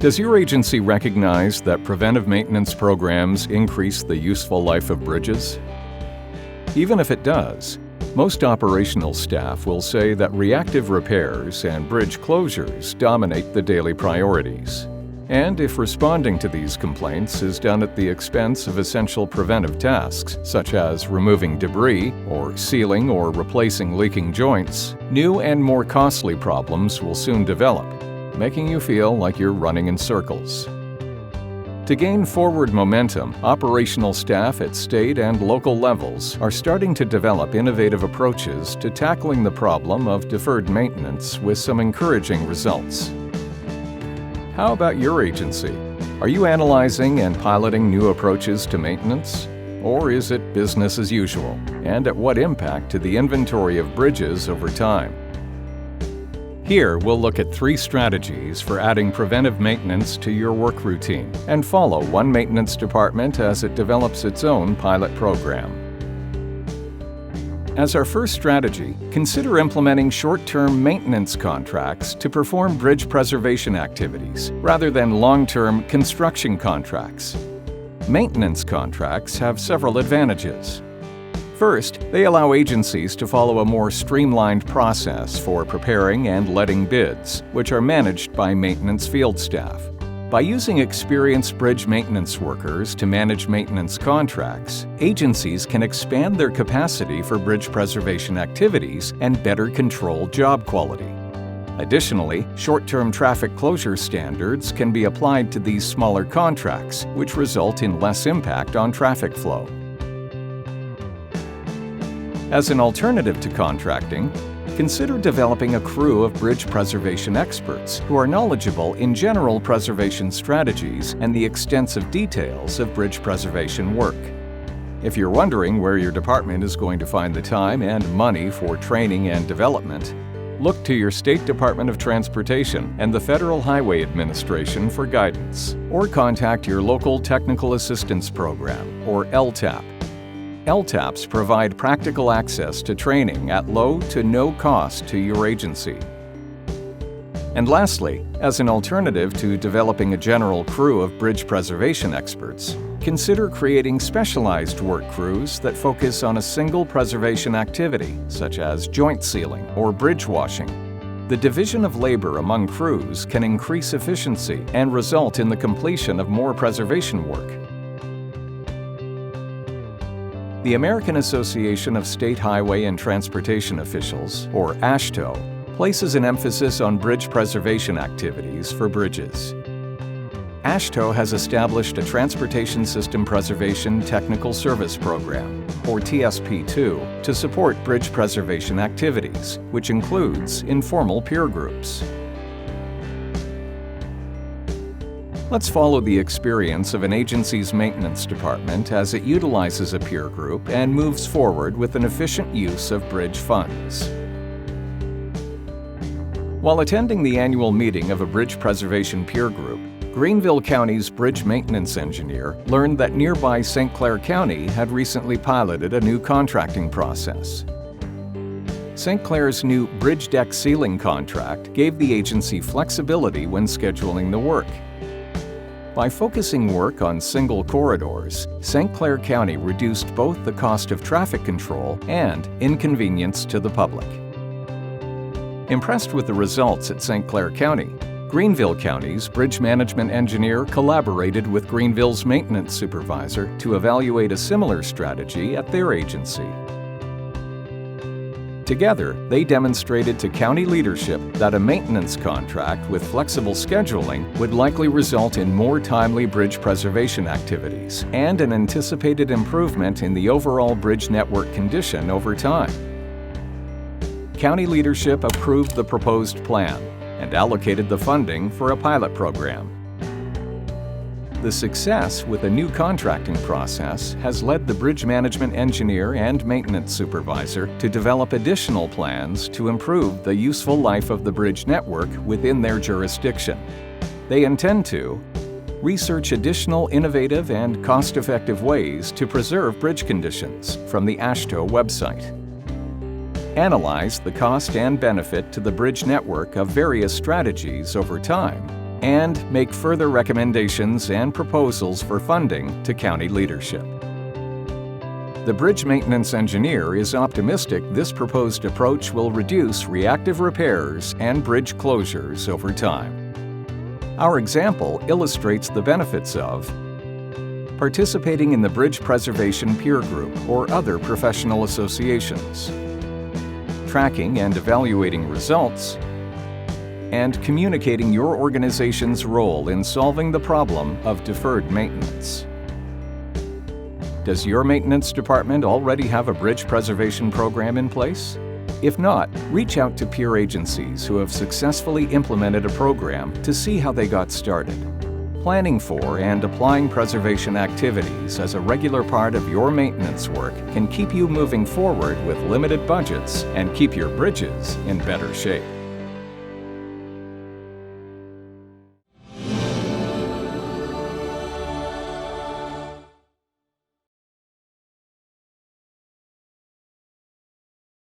Does your agency recognize that preventive maintenance programs increase the useful life of bridges? Even if it does, most operational staff will say that reactive repairs and bridge closures dominate the daily priorities. And if responding to these complaints is done at the expense of essential preventive tasks, such as removing debris or sealing or replacing leaking joints, new and more costly problems will soon develop, making you feel like you're running in circles. To gain forward momentum, operational staff at state and local levels are starting to develop innovative approaches to tackling the problem of deferred maintenance with some encouraging results. How about your agency? Are you analyzing and piloting new approaches to maintenance? Or is it business as usual? And at what impact to the inventory of bridges over time? Here, we'll look at 3 strategies for adding preventive maintenance to your work routine and follow one maintenance department as it develops its own pilot program. As our first strategy, consider implementing short-term maintenance contracts to perform bridge preservation activities rather than long-term construction contracts. Maintenance contracts have several advantages. First, they allow agencies to follow a more streamlined process for preparing and letting bids, which are managed by maintenance field staff. By using experienced bridge maintenance workers to manage maintenance contracts, agencies can expand their capacity for bridge preservation activities and better control job quality. Additionally, short-term traffic closure standards can be applied to these smaller contracts, which result in less impact on traffic flow. As an alternative to contracting, consider developing a crew of bridge preservation experts who are knowledgeable in general preservation strategies and the extensive details of bridge preservation work. If you're wondering where your department is going to find the time and money for training and development, look to your State Department of Transportation and the Federal Highway Administration for guidance, or contact your local Technical Assistance Program, or LTAP. LTAPs provide practical access to training at low to no cost to your agency. And lastly, as an alternative to developing a general crew of bridge preservation experts, consider creating specialized work crews that focus on a single preservation activity, such as joint sealing or bridge washing. The division of labor among crews can increase efficiency and result in the completion of more preservation work. The American Association of State Highway and Transportation Officials, or AASHTO, places an emphasis on bridge preservation activities for bridges. AASHTO has established a Transportation System Preservation Technical Service Program, or TSP2, to support bridge preservation activities, which includes informal peer groups. Let's follow the experience of an agency's maintenance department as it utilizes a peer group and moves forward with an efficient use of bridge funds. While attending the annual meeting of a bridge preservation peer group, Greenville County's bridge maintenance engineer learned that nearby St. Clair County had recently piloted a new contracting process. St. Clair's new bridge deck sealing contract gave the agency flexibility when scheduling the work. By focusing work on single corridors, St. Clair County reduced both the cost of traffic control and inconvenience to the public. Impressed with the results at St. Clair County, Greenville County's bridge management engineer collaborated with Greenville's maintenance supervisor to evaluate a similar strategy at their agency. Together, they demonstrated to county leadership that a maintenance contract with flexible scheduling would likely result in more timely bridge preservation activities and an anticipated improvement in the overall bridge network condition over time. County leadership approved the proposed plan and allocated the funding for a pilot program. The success with a new contracting process has led the bridge management engineer and maintenance supervisor to develop additional plans to improve the useful life of the bridge network within their jurisdiction. They intend to research additional innovative and cost-effective ways to preserve bridge conditions from the AASHTO website, analyze the cost and benefit to the bridge network of various strategies over time, and make further recommendations and proposals for funding to county leadership. The bridge maintenance engineer is optimistic this proposed approach will reduce reactive repairs and bridge closures over time. Our example illustrates the benefits of participating in the Bridge Preservation Peer Group or other professional associations, tracking and evaluating results, and communicating your organization's role in solving the problem of deferred maintenance. Does your maintenance department already have a bridge preservation program in place? If not, reach out to peer agencies who have successfully implemented a program to see how they got started. Planning for and applying preservation activities as a regular part of your maintenance work can keep you moving forward with limited budgets and keep your bridges in better shape.